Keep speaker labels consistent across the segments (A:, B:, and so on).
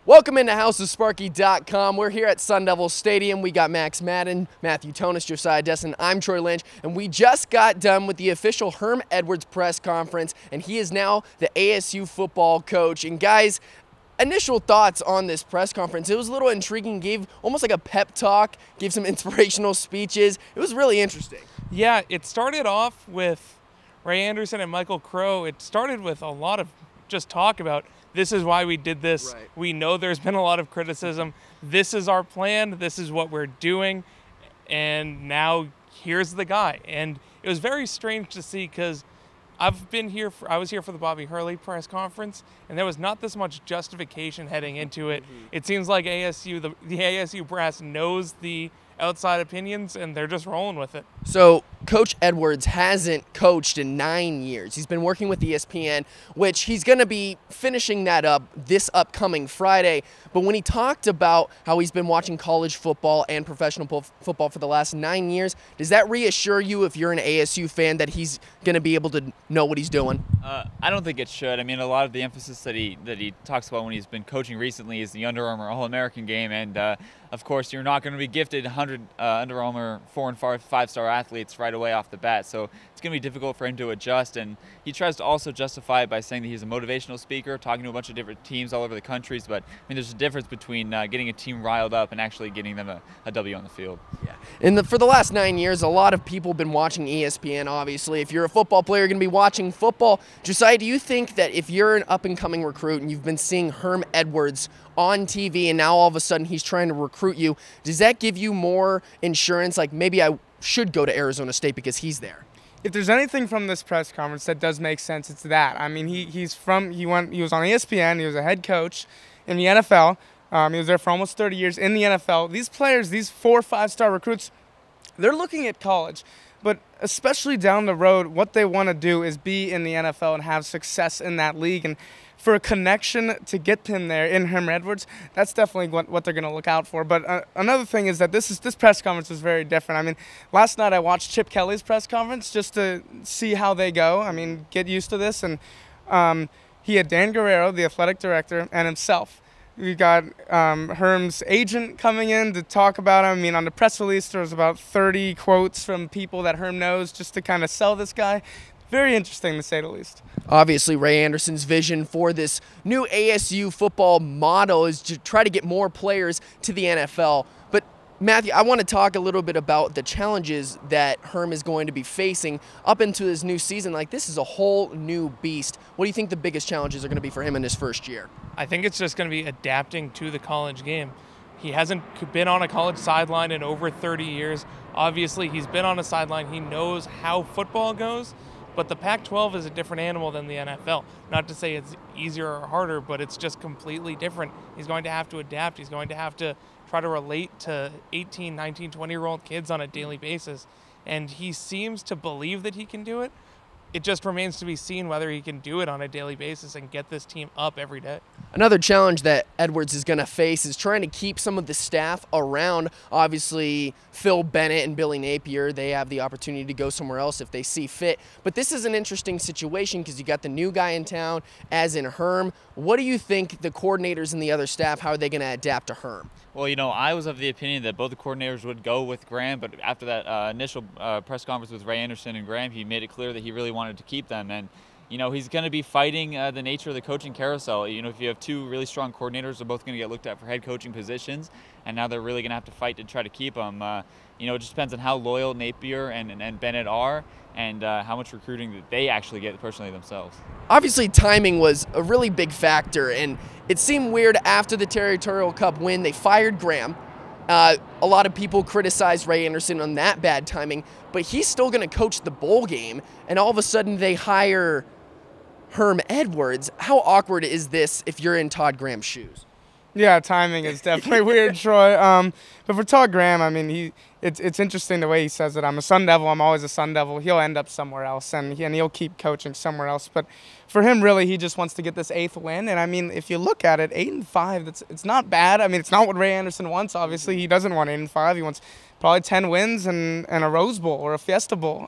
A: Welcome into HouseOfSparky.com. We're here at Sun Devil Stadium. We got Max Madden, Matthew Tonis, Josiah Destin. I'm Troy Lynch, and we just got done with the official Herm Edwards press conference, and he is now the ASU football coach. And guys, initial thoughts on this press conference. It was a little intriguing, gave almost like a pep talk, gave some inspirational speeches. It was really interesting.
B: Yeah, it started off with Ray Anderson and Michael Crow. It started with a lot of just talk about this is why we did this.
A: Right.
B: We know there's been a lot of criticism. This is our plan. This is what we're doing. And now here's the guy. And it was very strange to see because I was here for the Bobby Hurley press conference, and there was not this much justification heading into it. It seems like ASU, the ASU brass knows the outside opinions, and they're just rolling with it.
A: So Coach Edwards hasn't coached in 9 years. He's been working with ESPN, which he's going to be finishing that up this upcoming Friday. But when he talked about how he's been watching college football and professional football for the last 9 years, does that reassure you, if you're an ASU fan, that he's going to be able to know what he's doing?
C: I don't think it should. I mean, a lot of the emphasis that he talks about when he's been coaching recently is the Under Armour All-American game, and of course, you're not going to be gifted 100 Under Armour 4- and 5-star athletes right away off the bat, so it's going to be difficult for him to adjust. And he tries to also justify it by saying that he's a motivational speaker, talking to a bunch of different teams all over the countries. But I mean, there's a difference between getting a team riled up and actually getting them a W on the field.
A: Yeah. And for the last 9 years, a lot of people have been watching ESPN, obviously. If you're a football player, you're going to be watching football. Josiah, do you think that if you're an up-and-coming recruit and you've been seeing Herm Edwards on TV and now all of a sudden he's trying to recruit you, does that give you more insurance, like maybe I should go to Arizona State because he's there?
D: If there's anything from this press conference that does make sense, it's that. I mean, he was on ESPN, he was a head coach in the NFL. He was there for almost 30 years in the NFL. These players, these 4- or 5-star recruits, they're looking at college. But especially down the road, what they want to do is be in the NFL and have success in that league. And for a connection to get him there in Herm Edwards, that's definitely what they're going to look out for. But another thing is that this press conference is very different. I mean, last night I watched Chip Kelly's press conference just to see how they go. I mean, get used to this. And he had Dan Guerrero, the athletic director, and himself. We got Herm's agent coming in to talk about him. I mean, on the press release, there was about 30 quotes from people that Herm knows just to kind of sell this guy. Very interesting, to say the least.
A: Obviously, Ray Anderson's vision for this new ASU football model is to try to get more players to the NFL. But Matthew, I want to talk a little bit about the challenges that Herm is going to be facing up into this new season. Like, this is a whole new beast. What do you think the biggest challenges are going to be for him in his first year?
B: I think it's just going to be adapting to the college game. He hasn't been on a college sideline in over 30 years. Obviously, he's been on a sideline. He knows how football goes. But the Pac-12 is a different animal than the NFL. Not to say it's easier or harder, but it's just completely different. He's going to have to adapt. He's going to have to try to relate to 18, 19, 20-year-old kids on a daily basis. And he seems to believe that he can do it. It just remains to be seen whether he can do it on a daily basis and get this team up every day.
A: Another challenge that Edwards is going to face is trying to keep some of the staff around. Obviously, Phil Bennett and Billy Napier, they have the opportunity to go somewhere else if they see fit. But this is an interesting situation because you got the new guy in town, as in Herm. What do you think the coordinators and the other staff, how are they going to adapt to Herm?
C: Well, you know, I was of the opinion that both the coordinators would go with Graham, but after that initial press conference with Ray Anderson and Graham, he made it clear that he really wanted to keep them. And, you know, he's going to be fighting the nature of the coaching carousel. You know, if you have two really strong coordinators, they're both going to get looked at for head coaching positions, and now they're really going to have to fight to try to keep them. You know, it just depends on how loyal Napier and Bennett are and how much recruiting that they actually get personally themselves.
A: Obviously, timing was a really big factor, and it seemed weird after the Territorial Cup win. They fired Graham. A lot of people criticized Ray Anderson on that bad timing, but he's still going to coach the bowl game, and all of a sudden they hire Herm Edwards. How awkward is this if you're in Todd Graham's shoes?
D: Yeah, timing is definitely weird, Troy. But for Todd Graham, I mean, it's interesting the way he says it. I'm a Sun Devil. I'm always a Sun Devil. He'll end up somewhere else, and he'll keep coaching somewhere else. But for him, really, he just wants to get this 8th win. And, I mean, if you look at it, 8-5, it's not bad. I mean, it's not what Ray Anderson wants, obviously. He doesn't want 8-5. He wants probably 10 wins and a Rose Bowl or a Fiesta Bowl.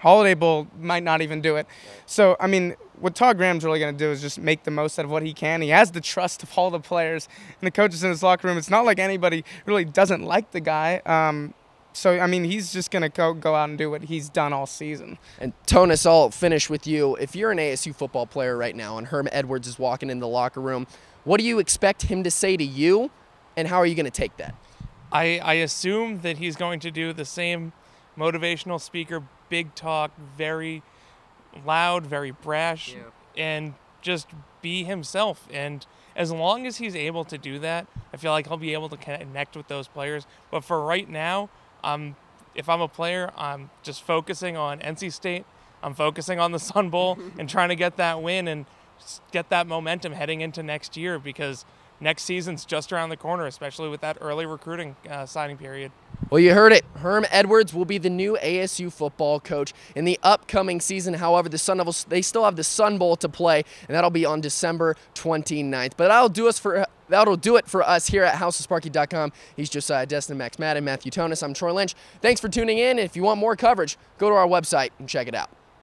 D: Holiday Bowl might not even do it. So, I mean, what Todd Graham's really going to do is just make the most out of what he can. He has the trust of all the players and the coaches in his locker room. It's not like anybody really doesn't like the guy. So, I mean, he's just going to go out and do what he's done all season.
A: And Tonis, I'll finish with you. If you're an ASU football player right now and Herm Edwards is walking in the locker room, what do you expect him to say to you, and how are you going to take that?
B: I assume that he's going to do the same motivational speaker, big talk, very loud, very brash, and just be himself. And as long as he's able to do that, I feel like he'll be able to connect with those players. But for right now, if I'm a player, I'm just focusing on NC State. I'm focusing on the Sun Bowl and trying to get that win and get that momentum heading into next year, because next season's just around the corner, especially with that early recruiting signing period.
A: Well, you heard it. Herm Edwards will be the new ASU football coach in the upcoming season. However, the Sun Devils, they still have the Sun Bowl to play, and that'll be on December 29th. But that'll do it for us here at HouseOfSparky.com. He's Josiah Destin, Max Madden, Matthew Tonis. I'm Troy Lynch. Thanks for tuning in. And if you want more coverage, go to our website and check it out.